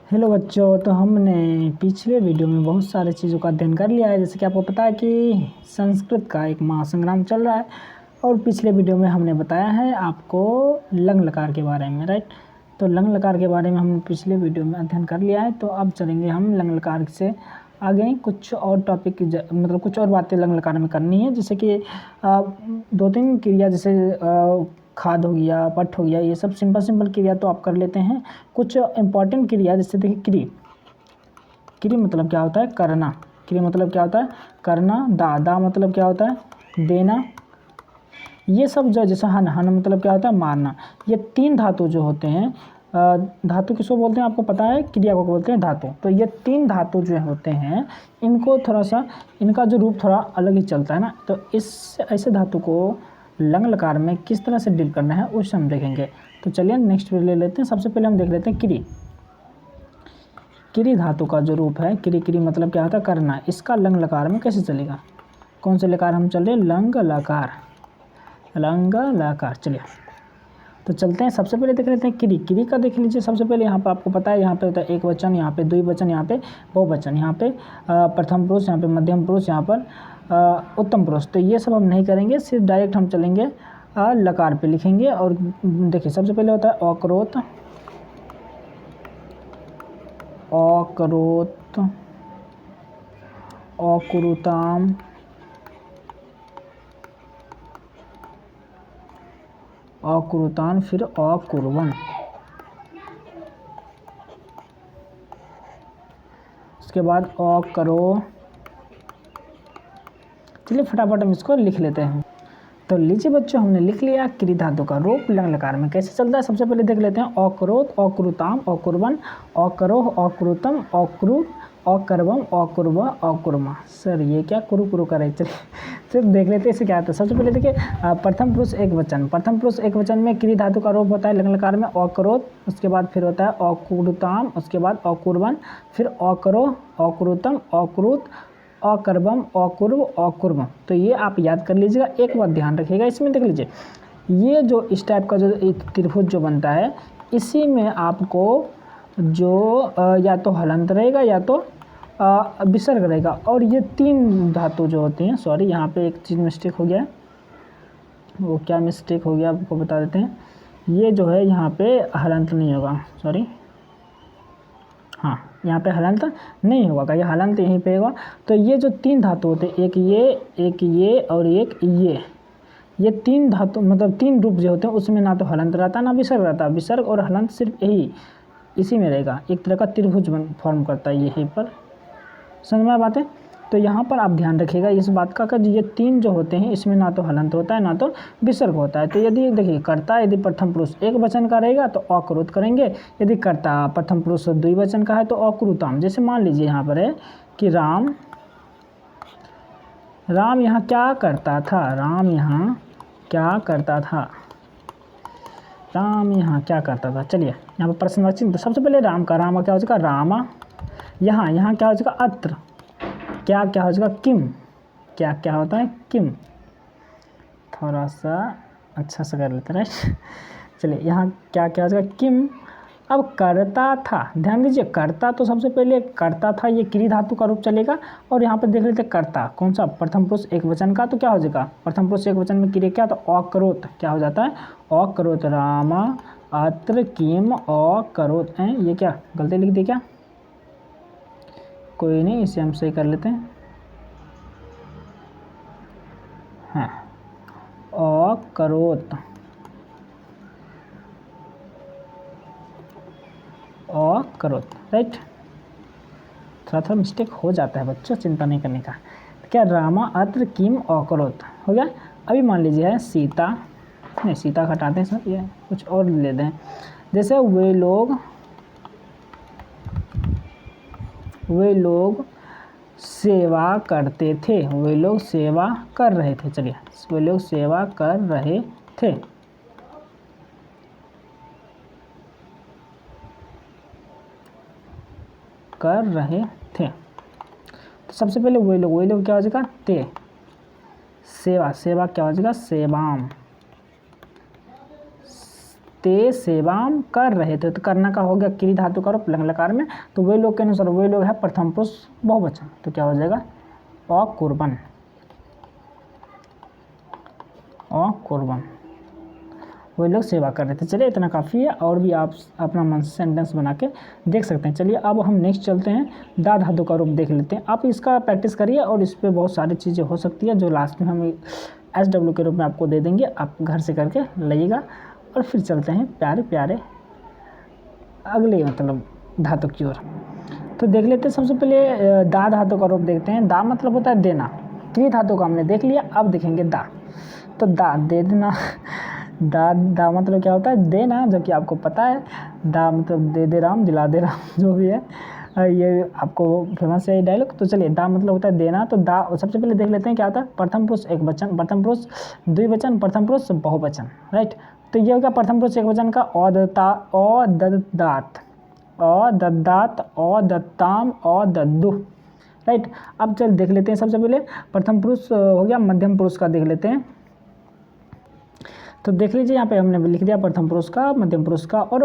Hello बच्चों, तो हमने पिछले वीडियो में बहुत सारे चीज़ों का अध्ययन कर लिया है। जैसे कि आपको पता है कि संस्कृत का एक महासंग्राम चल रहा है और पिछले वीडियो में हमने बताया है आपको लंग लकार के बारे में, राइट। तो लंग लकार के बारे में हमने पिछले वीडियो में अध्ययन कर लिया है। तो अब चलेंगे हम लंग लकार से आगे कुछ और टॉपिक मतलब कुछ और बातें लंग लकार में करनी है। जैसे कि दो तीन क्रिया, जैसे खाद हो गया, पट हो गया, ये सब सिंपल क्रिया तो आप कर लेते हैं। कुछ इंपॉर्टेंट क्रिया, जैसे देखिए क्री। क्री मतलब क्या होता है? करना। क्री मतलब क्या होता है? करना। दा मतलब क्या होता है? देना। ये सब जो, जैसे हन मतलब क्या होता है? मारना। ये तीन धातु जो होते हैं, धातु किसको बोलते हैं आपको पता है? क्रिया को बोलते हैं धातु। तो ये तीन धातु जो होते हैं, इनको थोड़ा सा, इनका जो रूप थोड़ा अलग ही चलता है ना। तो इस ऐसे धातु को लंग लकार में किस तरह से डील करना है उसे हम देखेंगे। तो चलिए नेक्स्ट वीडियो ले लेते हैं। सबसे पहले हम देख लेते हैं क्री। क्री धातु का जो रूप है, क्री मतलब क्या होता है? करना। इसका लंग लकार में कैसे चलेगा? कौन से लकार हम चल रहे हैं? लंग लकार। लंग लकार। चलिए तो चलते हैं। सबसे पहले देख लेते हैं क्री। क्री का देख लीजिए। सबसे पहले यहाँ पर आपको पता है, यहाँ पे होता है एक वचन, यहाँ पे द्विवचन, यहाँ पे बहुवचन, यहाँ पे प्रथम पुरुष, यहाँ पे मध्यम पुरुष, यहाँ पर उत्तम पुरुष। तो ये सब हम नहीं करेंगे, सिर्फ डायरेक्ट हम चलेंगे लकार पे लिखेंगे। और देखिए सबसे पहले होता है अक्रोत, अक्रोत, अकुरुताम, अकुरुतान, फिर अकुर्वन। उसके बाद अकरो। चलिए फटाफट हम इसको लिख लेते हैं। तो लीजिए बच्चों, हमने लिख लिया क्री धातु का रूप लंग लकार में कैसे चलता है। सबसे पहले देख लेते हैं अक्रोत, अकुरुताम, अकुर्वन, अकरोह, अकुरुतम, अक्रुत, अकर्वम, अकुर्व, अकुर्मा। सर ये क्या कुरु कर रहे? चलिए सिर्फ देख लेते हैं इसे क्या आता है। सबसे पहले देखिए प्रथम पुरुष एक वचन। प्रथम पुरुष एक वचन में क्री धातु का रूप होता है लंग लकार में अक्रोत, उसके बाद फिर होता है अकुरुताम, उसके बाद अकुर्वन, फिर अकरोह, अकुरुतम, अकुरुत, अकर्वम, अकुर्व, अकुर्म। तो ये आप याद कर लीजिएगा। एक बात ध्यान रखिएगा, इसमें देख लीजिए, ये जो इस टाइप का जो एक त्रिभुज जो बनता है, इसी में आपको जो या तो हलंत रहेगा या तो विसर्ग रहेगा। और ये तीन धातु जो होते हैं, सॉरी यहाँ पे एक चीज़ मिस्टेक हो गया है, वो क्या मिस्टेक हो गया आपको बता देते हैं। ये जो है यहाँ पे हलंत नहीं होगा, सॉरी, हाँ यहाँ पे हलंत नहीं होगा, ये हलंत यहीं पे होगा। तो ये जो तीन धातु होते हैं, एक ये और एक ये तीन धातु मतलब तीन रूप जो होते हैं, उसमें ना तो हलंत रहता ना विसर्ग रहता। विसर्ग और हलंत सिर्फ यही इसी में रहेगा। एक तरह का त्रिभुज फॉर्म करता है यहीं पर। समझ में बात है? तो यहाँ पर आप ध्यान रखिएगा इस बात का कि ये तीन जो होते हैं, इसमें ना तो हलंत होता है ना तो विसर्ग होता है। तो यदि देखिए कर्ता यदि प्रथम पुरुष एक वचन का रहेगा तो अकुरुत करेंगे, यदि कर्ता प्रथम पुरुष द्विवचन का है तो अकुरुताम। जैसे मान लीजिए यहाँ पर है कि राम यहाँ क्या करता था? राम यहाँ क्या करता था? राम यहाँ क्या करता था? चलिए यहाँ पर प्रश्नवाची चिन्ह। तो सबसे पहले राम का क्या हो जाएगा? रामा। यहाँ क्या हो जाएगा? अत्र। क्या हो जाएगा? किम। क्या होता है? किम। थोड़ा सा अच्छा से कर लेते हैं, राइट। चलिए यहाँ क्या हो जाएगा? किम। अब करता था, ध्यान दीजिए, करता तो सबसे पहले करता था, ये क्री धातु का रूप चलेगा। और यहाँ पर देख लेते हैं कर्ता कौन सा? प्रथम पुरुष एक वचन का। तो क्या हो जाएगा? प्रथम पुरुष एक वचन में क्रिया क्या? तो अकरोत। क्या हो जाता है? अकरोत रामा अत्र किम अकरोत। ये क्या गलती लिख दी क्या? कोई नहीं, इसे हम सही कर लेते हैं। हाँ, अकरोत, अकरोत, राइट। थोड़ा मिस्टेक हो जाता है बच्चों, चिंता नहीं करने का। तो क्या? रामा अत्र किम अकरोत हो गया। अभी मान लीजिए है सीता, नहीं सीता हटाते हैं सर, ये कुछ और ले दें। जैसे वे लोग सेवा करते थे, वे लोग सेवा कर रहे थे। चलिए वे लोग सेवा कर रहे थे। तो सबसे पहले वे लोग क्या हो जाएगा? ते। सेवा क्या हो जाएगा? सेवाम। ते सेवाम कर रहे थे, तो करना का हो गया क्रिया धातु का रूप लंग लकार में, तो वे लोग के अनुसार वे लोग है प्रथम पुरुष बहुवचन, तो क्या हो जाएगा अकुर्बन, अकुर्बन वे लोग सेवा कर रहे थे। चलिए इतना काफ़ी है, और भी आप अपना मन से सेंटेंस बना के देख सकते हैं। चलिए अब हम नेक्स्ट चलते हैं, दा धातु का रूप देख लेते हैं। आप इसका प्रैक्टिस करिए और इस पर बहुत सारी चीज़ें हो सकती है जो लास्ट में हम SW के रूप में आपको दे देंगे, आप घर से करके लाइएगा। और फिर चलते हैं प्यारे प्यारे अगले मतलब धातु की ओर। तो देख लेते हैं सबसे पहले दा धातु का रूप देखते हैं। दा मतलब होता है देना, क्रिया धातु का हमने देख लिया, अब देखेंगे दा। तो दा दे देना, दा मतलब क्या होता है देना, जो कि आपको पता है। दा मतलब दे दे राम दिला दे राम, जो भी है ये आपको फेमस है ये डायलॉग। तो चलिए दा मतलब होता है देना। तो दा सबसे पहले देख लेते हैं क्या होता है, प्रथम पुरुष एक वचन, प्रथम पुरुष द्विवचन, प्रथम पुरुष बहुवचन, राइट। तो ये हो गया प्रथम पुरुष एक वचन का अदत्ता, अदत्तात, अदत्तात, अदत्ताम, अदद्दु, राइट। अब चल देख लेते हैं सबसे पहले प्रथम पुरुष हो गया, मध्यम पुरुष का देख लेते हैं। तो देख लीजिए यहाँ पे हमने लिख दिया प्रथम पुरुष का, मध्यम पुरुष का और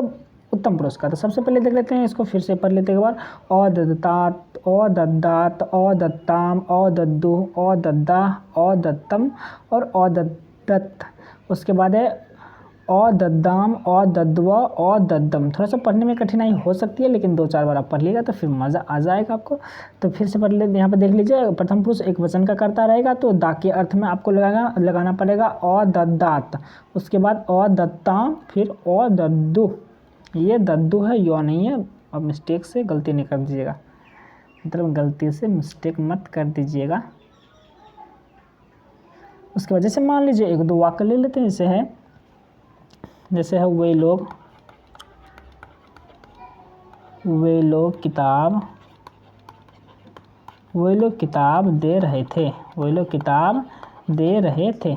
उत्तम पुरुष का। तो सबसे पहले देख लेते हैं इसको, फिर से पढ़ लेते हैं एक बार। अदत्तात, अदद्दात, अदत्ताम, अदद्दु, अदद्दा, अदत्तम और अदद्दत। उसके बाद है अदद्दाम, अदद्वा, अदद्दम। थोड़ा सा पढ़ने में कठिनाई हो सकती है, लेकिन 2-4 बार आप पढ़ लीजिएगा तो फिर मज़ा आ जाएगा आपको। तो फिर से पढ़ लेते, यहाँ पे देख लीजिए प्रथम पुरुष एक वचन का करता रहेगा, तो दा के अर्थ में आपको लगाना पड़ेगा अदद्दात, उसके बाद अदत्ताम, फिर अदद्दु। ये दद्दू है, यो नहीं है, अब मिस्टेक से गलती नहीं कर दीजिएगा, मतलब गलती से मिस्टेक मत कर दीजिएगा। उसके वजह से मान लीजिए 1-2 वाक्य ले लेते हैं। जैसे है वे लोग किताब दे रहे थे, वे लोग किताब दे रहे थे।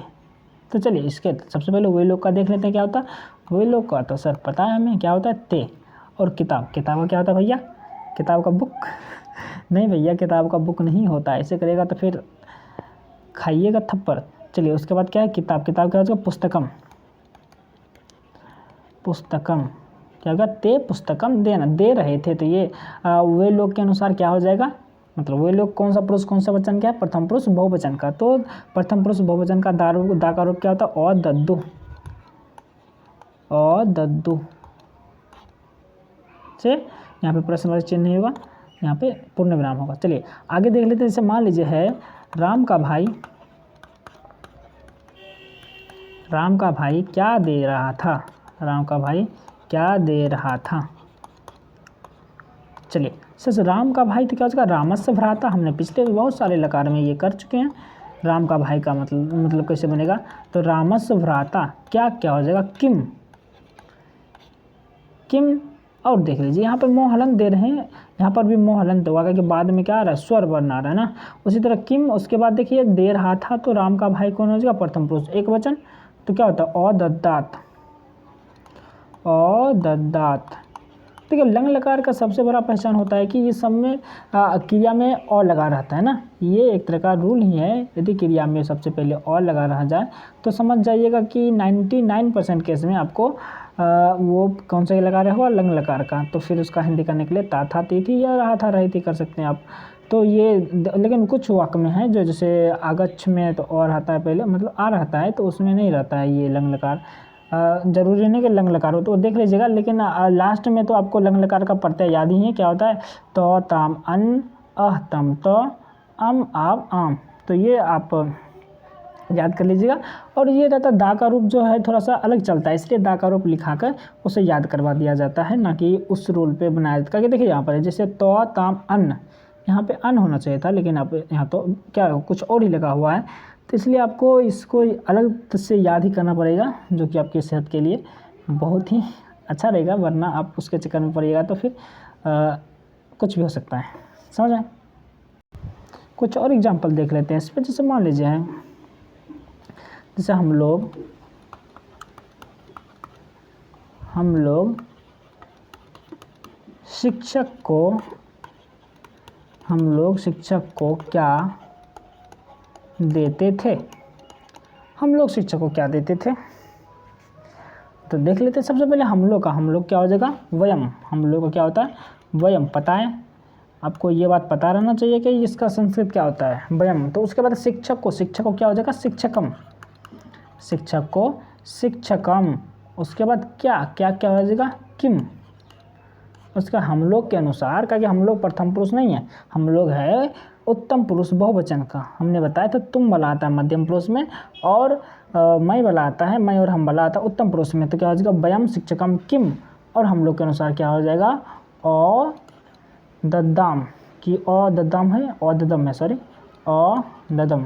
तो चलिए इसके सबसे पहले वे लोग का देख लेते हैं क्या होता है। वे लोग का तो सर पता है हमें क्या होता है ते, और किताब का क्या होता है भैया, किताब का बुक नहीं भैया, किताब का बुक नहीं होता है, ऐसे करेगा तो फिर खाइएगा थप्पड़। चलिए उसके बाद क्या है, किताब क्या होगा, पुस्तकम क्या होगा, ते पुस्तकम देना, दे रहे थे। तो ये वे लोग के अनुसार क्या हो जाएगा, मतलब वे लोग कौन सा पुरुष कौन सा वचन क्या है, प्रथम पुरुष बहुवचन का। तो प्रथम पुरुष बहुवचन का दा का रूप क्या होता है, अदद्दु, अदद्दु से यहाँ पे प्रश्नवाची चिन्ह नहीं होगा, यहाँ पे पूर्ण विराम होगा। चलिए आगे देख लेते हैं। जैसे मान लीजिए है राम का भाई क्या दे रहा था, राम का भाई क्या दे रहा था। चलिए सर राम का भाई तो क्या हो जाएगा, रामस्य भ्राता। हमने पिछले बहुत सारे लकार में ये कर चुके हैं। राम का भाई का मतलब कैसे बनेगा, तो रामस्य भ्राता क्या हो जाएगा, किम। और देख लीजिए यहाँ पर मोहलन दे रहे हैं, यहाँ पर भी मोहलन होगा कि बाद में क्या आ रहा है, स्वर वर्ण आ रहा है ना। उसी तरह किम, उसके बाद देखिए दे रहा था, तो राम का भाई कौन हो जाएगा, प्रथम पुरुष एक वचन। तो क्या होता है अदद्दात, देखिए लंग लकार का सबसे बड़ा पहचान होता है कि ये सब में क्रिया में अ लगा रहता है ना। ये एक तरह का रूल ही है, यदि क्रिया में सबसे पहले अ लगा रहा जाए तो समझ जाइएगा कि 99% केस में आपको वो कौन सा लगा रहा होगा, लंग लकार का। तो फिर उसका हिंदी करने के लिए ता था ती थी या रहा था रही थी कर सकते हैं आप। तो ये लेकिन कुछ वाक्य में है जो जैसे आगच्छ में तो और रहता है पहले, मतलब आ रहता है, तो उसमें नहीं रहता है ये लंग लकार। जरूरी नहीं कि लंग लकार हो, तो देख लीजिएगा। लेकिन लास्ट में तो आपको लंग लकार का प्रत्यय याद ही है, क्या होता है, तो ताम अन अह तम तो अम आव आम। तो ये आप याद कर लीजिएगा। और ये रहता दा का रूप जो है थोड़ा सा अलग चलता है, इसलिए दा का रूप लिखा कर उसे याद करवा दिया जाता है, ना कि उस रूल पे बनाया जाता है। देखिए यहाँ पर है जैसे तो ताम अन्न, यहाँ पे अन्न होना चाहिए था, लेकिन आप यहाँ तो क्या कुछ और ही लगा हुआ है। तो इसलिए आपको इसको अलग से याद ही करना पड़ेगा, जो कि आपकी सेहत के लिए बहुत ही अच्छा रहेगा, वरना आप उसके चक्कर में पड़िएगा तो फिर कुछ भी हो सकता है। समझ आए। कुछ और एग्जांपल देख लेते हैं इस पर। जैसे मान लीजिए है, जैसे हम लोग शिक्षक को क्या देते थे, हम लोग शिक्षक को क्या देते थे। तो देख लेते हैं सबसे पहले हम लोग क्या हो जाएगा, वयम। हम लोग का क्या होता है, वयम। पता है आपको, ये बात पता रहना चाहिए कि इसका संस्कृत क्या होता है, वयम। तो उसके बाद शिक्षक को क्या हो जाएगा, शिक्षकम। शिक्षक को शिक्षकम। उसके बाद क्या क्या क्या हो जाएगा, किम। उसका हम लोग के अनुसार, क्योंकि हम लोग प्रथम पुरुष नहीं है, हम लोग है उत्तम पुरुष बहुवचन का। हमने बताया था तुम वाला आता है मध्यम पुरुष में, और मैं वाला आता है, मैं और हम वाला आता है उत्तम पुरुष में। तो क्या हो जाएगा, वयम शिक्षकम किम। और हम लोग के अनुसार क्या हो जाएगा, अ दद्दाम की, अ दद्दाम है, अ ददम है, सॉरी, अ ददम।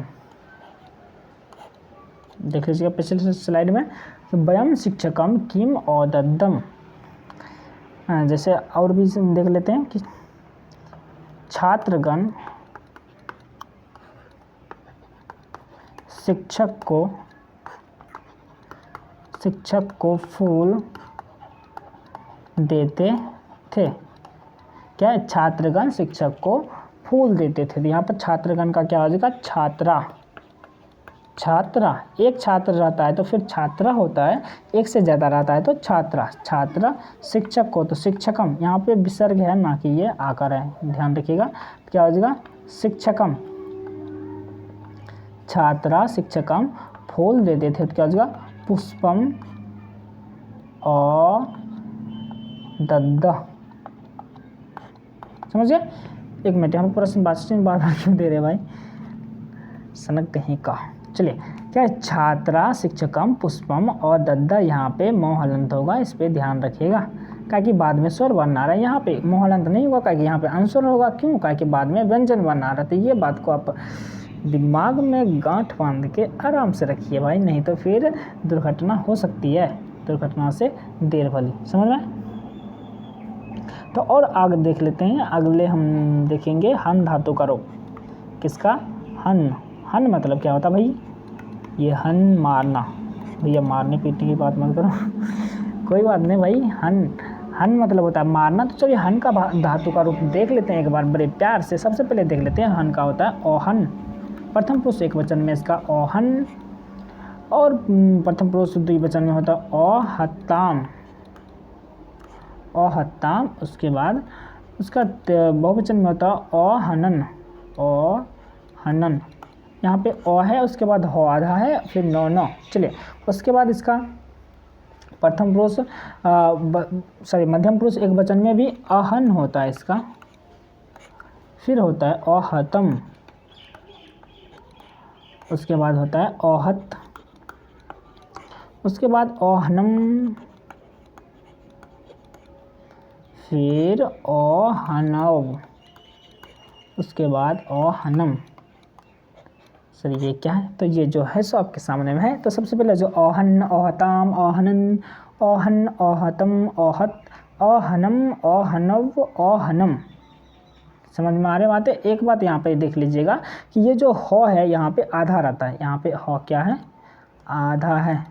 देख लीजिएगा पिछले स्लाइड में, तो वयम शिक्षकम किम अ दद्दम। जैसे और भी देख लेते हैं कि छात्रगण शिक्षक को फूल देते थे। क्या है, छात्रगण शिक्षक को फूल देते थे। तो यहाँ पर छात्रगण का क्या हो जाएगा, छात्रा। छात्रा, एक छात्र रहता है तो फिर छात्रा होता है, एक से ज़्यादा रहता है तो छात्रा। छात्रा शिक्षक को, तो शिक्षकम, यहाँ पे विसर्ग है ना कि ये आकर है, ध्यान रखिएगा। क्या हो जाएगा, शिक्षकम। छात्रा शिक्षकम फूल देते थे, तो क्या हो जाएगा, पुष्पम अ दद्द। समझिए, एक मिनट, हम प्रश्न बातचीत बार बार क्यों दे रहे भाई, सनक कहीं का। चलिए, क्या है, छात्रा शिक्षकम पुष्पम और दद्दा। यहाँ पे मोहलंत होगा, इस पे ध्यान रखिएगा, क्योंकि बाद में स्वर वर्ण आ रहा है। यहाँ पे मोहलंत नहीं होगा, क्योंकि यहाँ पे अनुस्वर होगा। क्यों, क्योंकि बाद में व्यंजन वर्ण आ रहा है। तो ये बात को आप दिमाग में गांठ बांध के आराम से रखिए भाई, नहीं तो फिर दुर्घटना हो सकती है, दुर्घटना से देर भली। समझ में। तो और आगे देख लेते हैं, अगले हम देखेंगे हन धातु का रूप। किसका, हन। हन मतलब क्या होता है भाई, ये हन मारना। भैया मारने पीटने की बात मत करो कोई बात नहीं भाई, हन मतलब होता है मारना। तो चलिए हन का धातु का रूप देख लेते हैं एक बार बड़े प्यार से। सबसे पहले देख लेते हैं हन का होता है ओहन। प्रथम पुरुष एक वचन में इसका ओहन, और प्रथम पुरुष द्विवचन में होता है ओहत्ताम। ओहत्ताम। उसके बाद उसका बहुवचन में होता है ओहनन। ओहनन। यहाँ पे ओ है, उसके बाद हो आधा है, फिर नो। चलिए, उसके बाद इसका प्रथम पुरुष सॉरी मध्यम पुरुष एक वचन में भी अहन होता है इसका। फिर होता है ओहतम। उसके बाद होता है ओहत। उसके बाद ओहनम, फिर ओहनव। उसके बाद ओहनम। सर ये क्या है, तो ये जो है सो आपके सामने में है। तो सबसे पहले जो ओहन, ओहताम, ओहनन, ओहन, ओहतम, ओहत, ओहनम, ओहनव, ओहनम। समझ में आ रहे बातें। एक बात यहाँ पे देख लीजिएगा कि ये जो हो है यहाँ पे आधा रहता है। यहाँ पे हो क्या है, आधा है।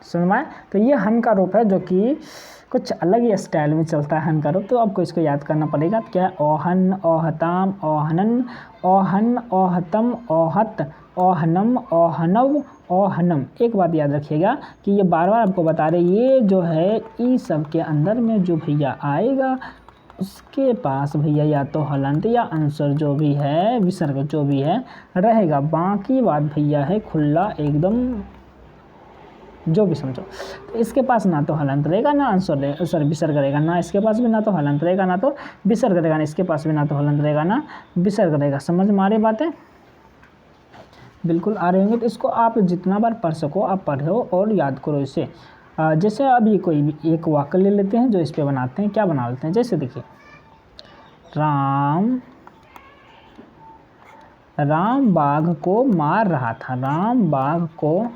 समझ में। तो ये हन का रूप है जो कि कुछ अलग ही स्टाइल में चलता है हन का रूप। तो आपको इसको याद करना पड़ेगा। क्या है, ओहन, ओहताम, ओहनन, ओहन, ओहतम, ओहत, ओहनम, ओहनव, ओहनम। एक बात याद रखिएगा कि ये बार बार आपको बता रहे, ये जो है ई सब के अंदर में जो भैया आएगा उसके पास भैया या तो हलंत या अंसर जो भी है, विसर्ग जो भी है रहेगा। बाकी बात भैया है खुला एकदम, जो भी समझो। तो इसके पास ना तो हलंत रहेगा ना आंसर सॉरी विसर्ग रहेगा, ना इसके पास भी ना तो हलंत रहेगा ना तो विसर्ग रहेगा, ना इसके पास भी ना तो हलंत रहेगा ना विसर्ग रहेगा। समझ में आ रही बातें, बिल्कुल आ रहे होंगे। तो इसको आप जितना बार पढ़ सको आप पढ़ो और याद करो इसे। जैसे अभी कोई एक वाक्य ले लेते हैं जो इस पे बनाते हैं। क्या बना लेते हैं, जैसे देखिए, राम बाघ को मार रहा था। राम बाघ को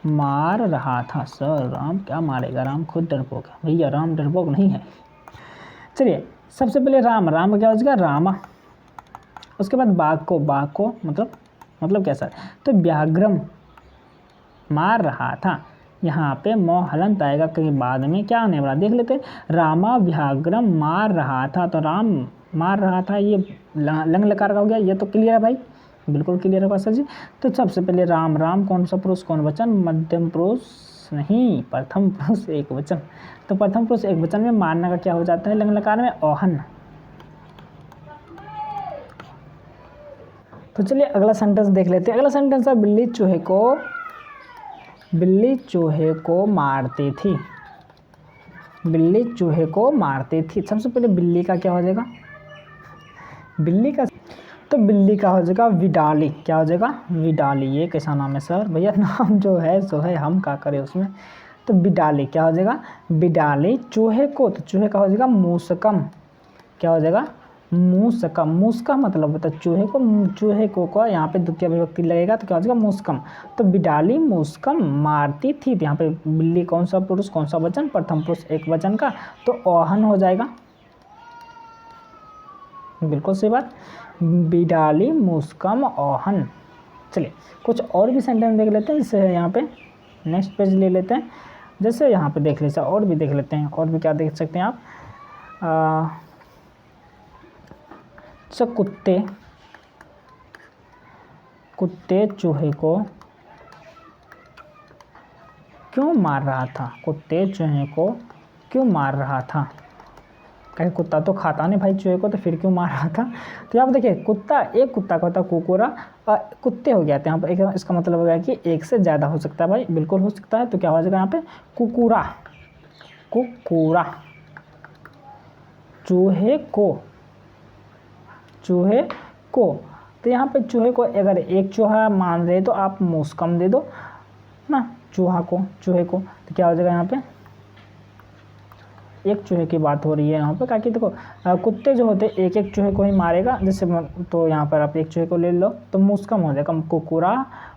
मार रहा था। सर राम क्या मारेगा, राम खुद डरपोक है। भैया राम डरपोक नहीं है। चलिए, सबसे पहले राम का क्या हो जाएगा, रामा। उसके बाद बाघ को मतलब क्या सर, तो व्याघ्रम मार रहा था। यहाँ पे मोह हलंत आएगा, क्योंकि बाद में क्या आने वाला देख लेते। रामा व्याघ्रम मार रहा था, तो राम मार रहा था, ये लंग लकार का हो गया। ये तो क्लियर है भाई, बिल्कुल क्लियर होगा सर जी। तो सबसे पहले राम, राम कौन सा पुरुष कौन वचन, मध्यम पुरुष नहीं, प्रथम पुरुष एक वचन। तो प्रथम पुरुष एक वचन में मारना का क्या हो जाता है लंग लकार में, औहन। तो चलिए अगला सेंटेंस देख लेते हैं। अगला सेंटेंस है बिल्ली चूहे को मारती थी। बिल्ली चूहे को मारती थी। सबसे पहले बिल्ली का क्या हो जाएगा, बिल्ली का, तो बिल्ली का हो जाएगा विडाली। क्या हो जाएगा, विडाली। ये कैसा नाम है सर, भैया नाम जो है सो है, हम क्या करें उसमें। तो विडाली क्या हो जाएगा, विडाली। चूहे को, तो चूहे का हो जाएगा मूसकम। क्या हो जाएगा, मूसकम। मूसका मतलब होता है चूहे को, चूहे को यहाँ पे द्वितीय विभक्ति लगेगा तो क्या हो जाएगा, मूसकम। तो बिडाली मूसकम मारती थी। तो यहाँ पे बिल्ली कौन सा पुरुष कौन सा वचन, प्रथम पुरुष एक वचन का, तो औहन हो जाएगा। बिल्कुल सही बात, बिडाली मूसकम औहन। चलिए कुछ और भी सेंटेंस देख लेते हैं। जैसे यहाँ पे नेक्स्ट पेज ले लेते हैं। जैसे यहाँ पे देख लीजिए, और भी देख लेते हैं। और भी क्या देख सकते हैं आप, कुत्ते चूहे को क्यों मार रहा था, कुत्ते चूहे को क्यों मार रहा था। कहीं कुत्ता तो खाता नहीं भाई चूहे को, तो फिर क्यों मार रहा था। तो यहाँ पर देखिए कुत्ता, एक कुत्ता का होता है कुकुरा, कुत्ते हो गया था यहाँ पर एक, इसका मतलब हो गया कि एक से ज़्यादा हो सकता है भाई, बिल्कुल हो सकता है। तो क्या हो जाएगा यहाँ पे, कुकुरा, कुकुरा। चूहे को, तो यहाँ पे चूहे को अगर एक चूहा मान रहे तो आप मूसकम दे दो ना, चूहे को। तो क्या हो जाएगा यहाँ पे, एक चूहे की बात हो रही है यहाँ पे, ताकि देखो कुत्ते जो होते एक एक चूहे को ही मारेगा, जैसे तो यहाँ पर आप एक चूहे को ले लो तो मूसकम हो जाएगा, कुकुरा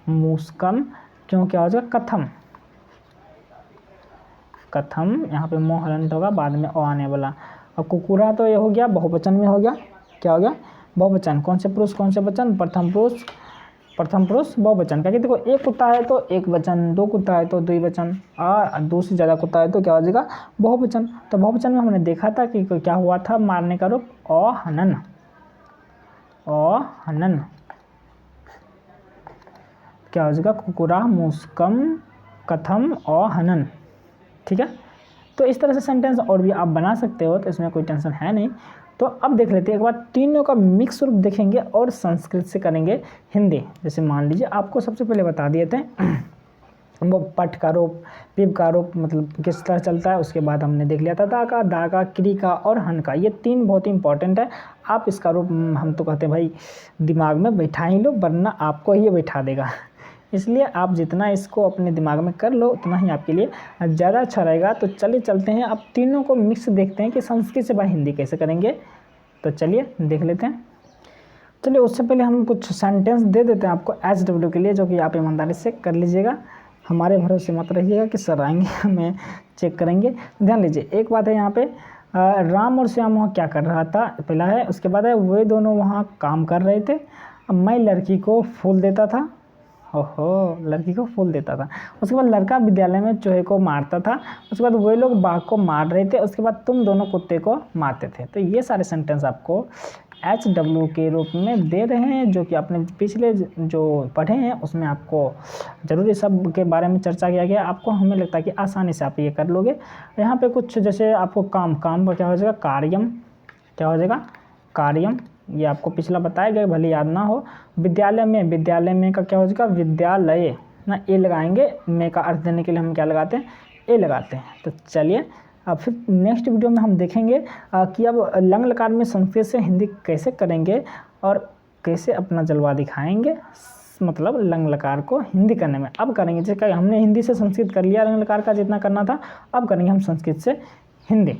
मूसकम। क्यों, क्या हो जाएगा, कथम। यहाँ पे मोह हलंत होगा, बाद में ओ आने वाला। और कुकुरा तो ये हो गया बहुवचन में हो गया। क्या हो गया, बहुवचन। कौन से पुरुष कौन से वचन, प्रथम पुरुष बहुवचन। क्या देखो एक कुत्ता है तो एक वचन, दो कुत्ता है तो द्विवचन, और दो से ज़्यादा कुत्ता है तो क्या हो जाएगा, बहुवचन। तो बहुवचन में हमने देखा था कि क्या हुआ था, मारने का रूप औहनन। क्या हो जाएगा, कुकुरा मूसकम कथम औहनन। ठीक है। तो इस तरह से सेंटेंस और भी आप बना सकते हो, तो इसमें कोई टेंशन है नहीं। तो अब देख लेते हैं एक बार तीनों का मिक्स रूप देखेंगे और संस्कृत से करेंगे हिंदी। जैसे मान लीजिए आपको सबसे पहले बता दिए थे वो पट का रूप, पिप का रूप मतलब किस तरह चलता है, उसके बाद हमने देख लिया था दा का, क्री का और हन का। ये तीन बहुत ही इंपॉर्टेंट है। आप इसका रूप हम तो कहते हैं भाई दिमाग में बैठा ही लो, वरना आपको ही बैठा देगा। इसलिए आप जितना इसको अपने दिमाग में कर लो उतना ही आपके लिए ज़्यादा अच्छा रहेगा। तो चलिए चलते हैं, अब तीनों को मिक्स देखते हैं कि संस्कृत से भाई हिंदी कैसे करेंगे। तो चलिए देख लेते हैं। चलिए उससे पहले हम कुछ सेंटेंस दे देते हैं आपको HW के लिए, जो कि आप ईमानदारी से कर लीजिएगा। हमारे भरोसे मत रहिएगा कि सर आएंगे हमें चेक करेंगे। ध्यान लीजिए, एक बात है यहाँ पे, राम और श्याम वहाँ क्या कर रहा था पहला है, उसके बाद है वे दोनों वहाँ काम कर रहे थे। अब मैं लड़की को फूल देता था, लड़की को फूल देता था। उसके बाद लड़का विद्यालय में चूहे को मारता था। उसके बाद वे लोग बाघ को मार रहे थे। उसके बाद तुम दोनों कुत्ते को मारते थे। तो ये सारे सेंटेंस आपको HW के रूप में दे रहे हैं, जो कि आपने पिछले जो पढ़े हैं उसमें आपको ज़रूर सब के बारे में चर्चा किया गया। आपको हमें लगता है कि आसानी से आप ये कर लोगे। यहाँ पे कुछ जैसे आपको काम का क्या हो जाएगा, कार्यम। क्या हो जाएगा, कार्यम। ये आपको पिछला बताया गया, भले याद ना हो। विद्यालय में का क्या हो जाएगा, विद्यालय ना, ए लगाएंगे। में का अर्थ देने के लिए हम क्या लगाते हैं, ए लगाते हैं। तो चलिए अब फिर नेक्स्ट वीडियो में हम देखेंगे कि अब लंग लकार में संस्कृत से हिंदी कैसे करेंगे और कैसे अपना जलवा दिखाएंगे, मतलब लंग लकार को हिंदी करने में। अब करेंगे, जैसे हमने हिंदी से संस्कृत कर लिया लंग लकार का जितना करना था, अब करेंगे हम संस्कृत से हिंदी।